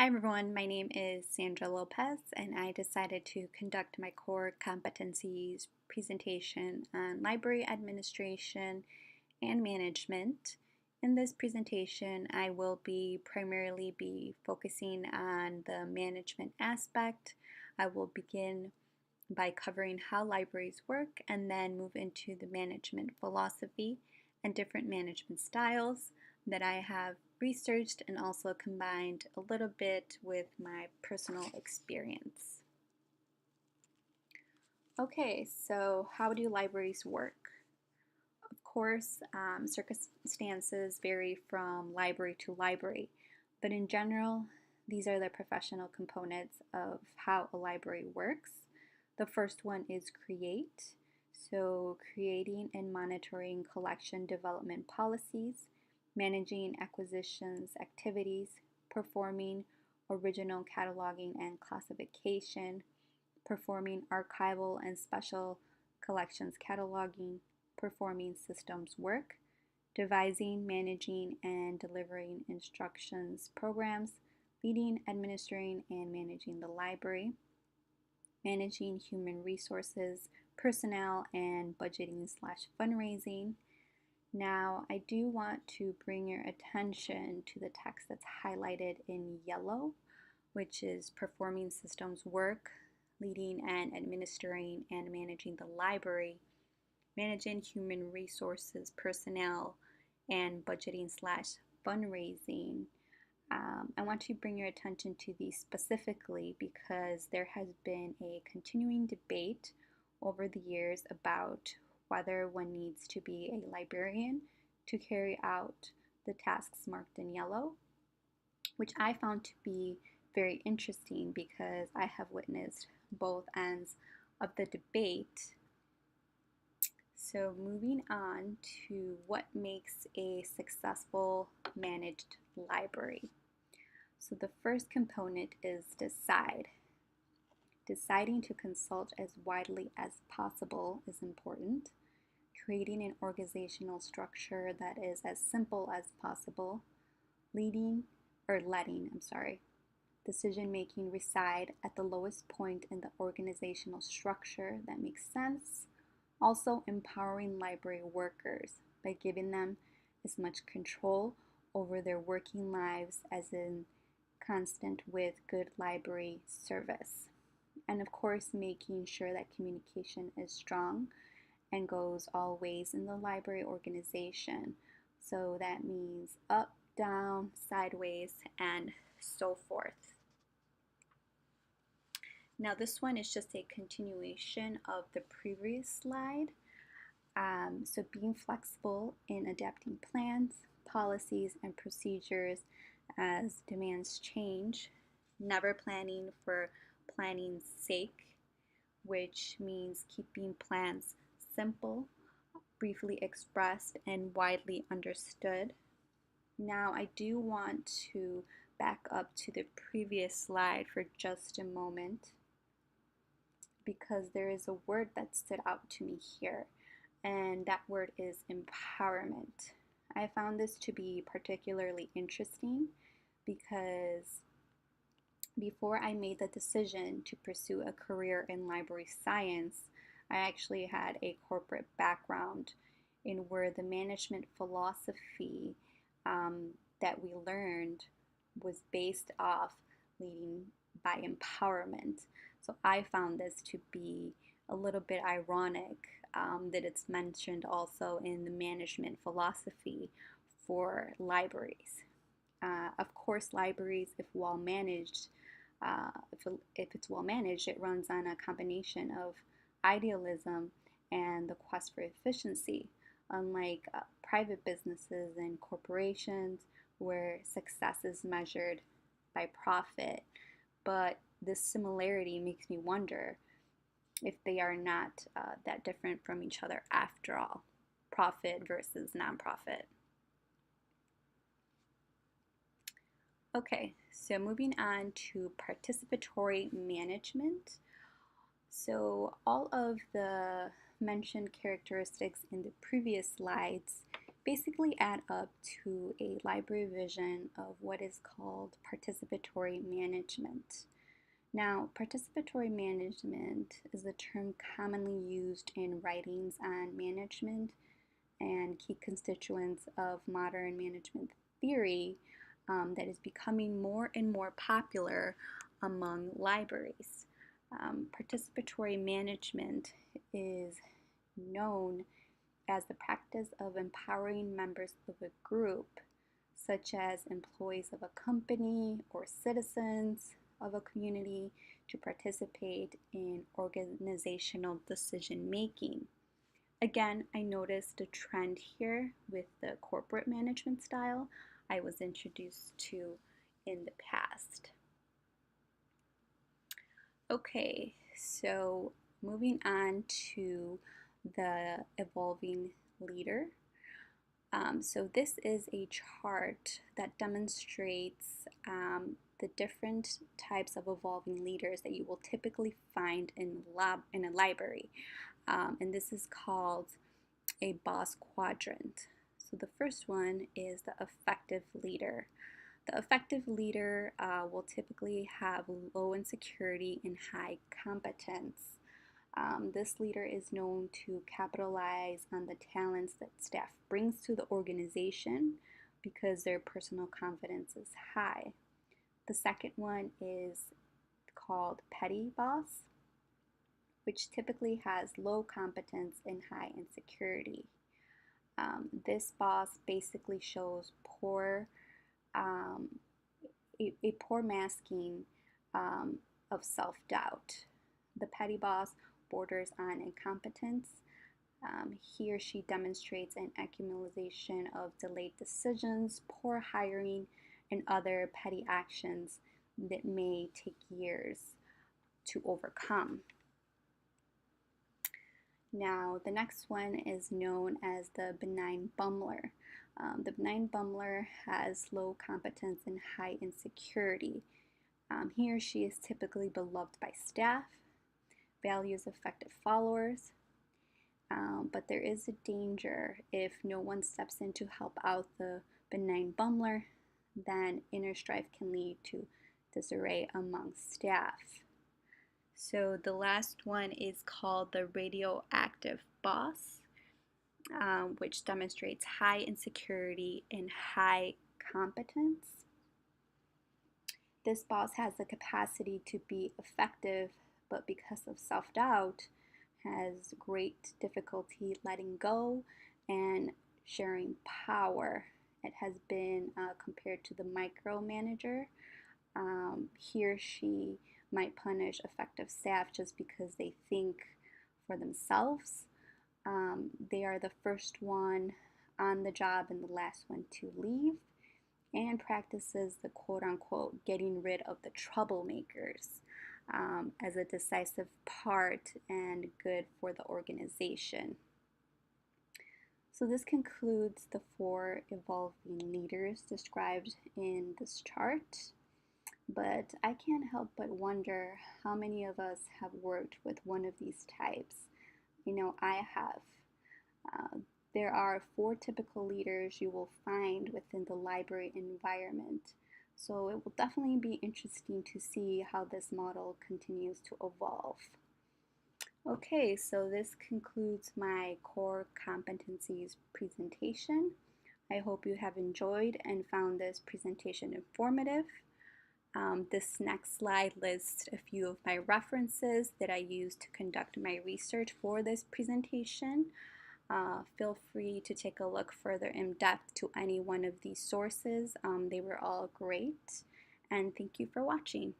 Hi everyone, my name is Sandra Lopez and I decided to conduct my core competencies presentation on library administration and management. In this presentation, I will primarily be focusing on the management aspect. I will begin by covering how libraries work and then move into the management philosophy and different management styles that I have researched and also combined a little bit with my personal experience. Okay, so how do libraries work? Of course, circumstances vary from library to library, but in general, these are the professional components of how a library works. The first one is create. So, creating and monitoring collection development policies, managing acquisitions activities, performing original cataloging and classification, performing archival and special collections cataloging, performing systems work, devising, managing, and delivering instructions programs, leading, administering, and managing the library, managing human resources, personnel, and budgeting/fundraising. Now, I do want to bring your attention to the text that's highlighted in yellow, which is performing systems work, leading and administering and managing the library, managing human resources, personnel, and budgeting/fundraising. I want to bring your attention to these specifically because there has been a continuing debate over the years about whether one needs to be a librarian to carry out the tasks marked in yellow, which I found to be very interesting because I have witnessed both ends of the debate. So, moving on to what makes a successful managed library. So, the first component is decide. Deciding to consult as widely as possible is important. Creating an organizational structure that is as simple as possible. Letting decision making reside at the lowest point in the organizational structure that makes sense. Also, empowering library workers by giving them as much control over their working lives as in constant with good library service. And of course, making sure that communication is strong and goes all ways in the library organization. So that means up, down, sideways, and so forth. Now this one is just a continuation of the previous slide. So being flexible in adapting plans, policies, and procedures as demands change. Never planning for planning's sake, which means keeping plans simple, briefly expressed, and widely understood. Now I do want to back up to the previous slide for just a moment because there is a word that stood out to me here, and that word is empowerment. I found this to be particularly interesting because before I made the decision to pursue a career in library science, I actually had a corporate background in where the management philosophy that we learned was based off leading by empowerment. So I found this to be a little bit ironic that it's mentioned also in the management philosophy for libraries. Of course, libraries, if well managed, if it's well managed, it runs on a combination of idealism and the quest for efficiency, unlike private businesses and corporations where success is measured by profit. But this similarity makes me wonder if they are not that different from each other after all, profit versus nonprofit. Okay, so moving on to participatory management. So all of the mentioned characteristics in the previous slides basically add up to a library vision of what is called participatory management. Now, participatory management is a term commonly used in writings on management and key constituents of modern management theory that is becoming more and more popular among libraries. Participatory management is known as the practice of empowering members of a group, such as employees of a company or citizens of a community, to participate in organizational decision making. Again, I noticed a trend here with the corporate management style I was introduced to in the past. Okay, so moving on to the evolving leader. So this is a chart that demonstrates the different types of evolving leaders that you will typically find in a library. And this is called a boss quadrant. So the first one is the effective leader. The effective leader will typically have low insecurity and high competence. This leader is known to capitalize on the talents that staff brings to the organization because their personal confidence is high. The second one is called petty boss, which typically has low competence and high insecurity. This boss basically shows a poor masking of self-doubt. The petty boss borders on incompetence. He or she demonstrates an accumulation of delayed decisions, poor hiring, and other petty actions that may take years to overcome. Now, the next one is known as the benign bumbler. The benign bumbler has low competence and high insecurity. He or she is typically beloved by staff, values effective followers, but there is a danger if no one steps in to help out the benign bumbler, then inner strife can lead to disarray among staff. So the last one is called the radioactive boss, which demonstrates high insecurity and high competence. This boss has the capacity to be effective, but because of self-doubt, has great difficulty letting go and sharing power. It has been compared to the micromanager. He or she might punish effective staff just because they think for themselves. They are the first one on the job and the last one to leave, and practices the quote-unquote getting rid of the troublemakers as a decisive part and good for the organization. So this concludes the 4 evolving leaders described in this chart. But I can't help but wonder how many of us have worked with one of these types. You know, I have. There are 4 typical leaders you will find within the library environment. So it will definitely be interesting to see how this model continues to evolve. Okay, so this concludes my core competencies presentation. I hope you have enjoyed and found this presentation informative. This next slide lists a few of my references that I used to conduct my research for this presentation. Feel free to take a look further in depth to any one of these sources. They were all great, and thank you for watching.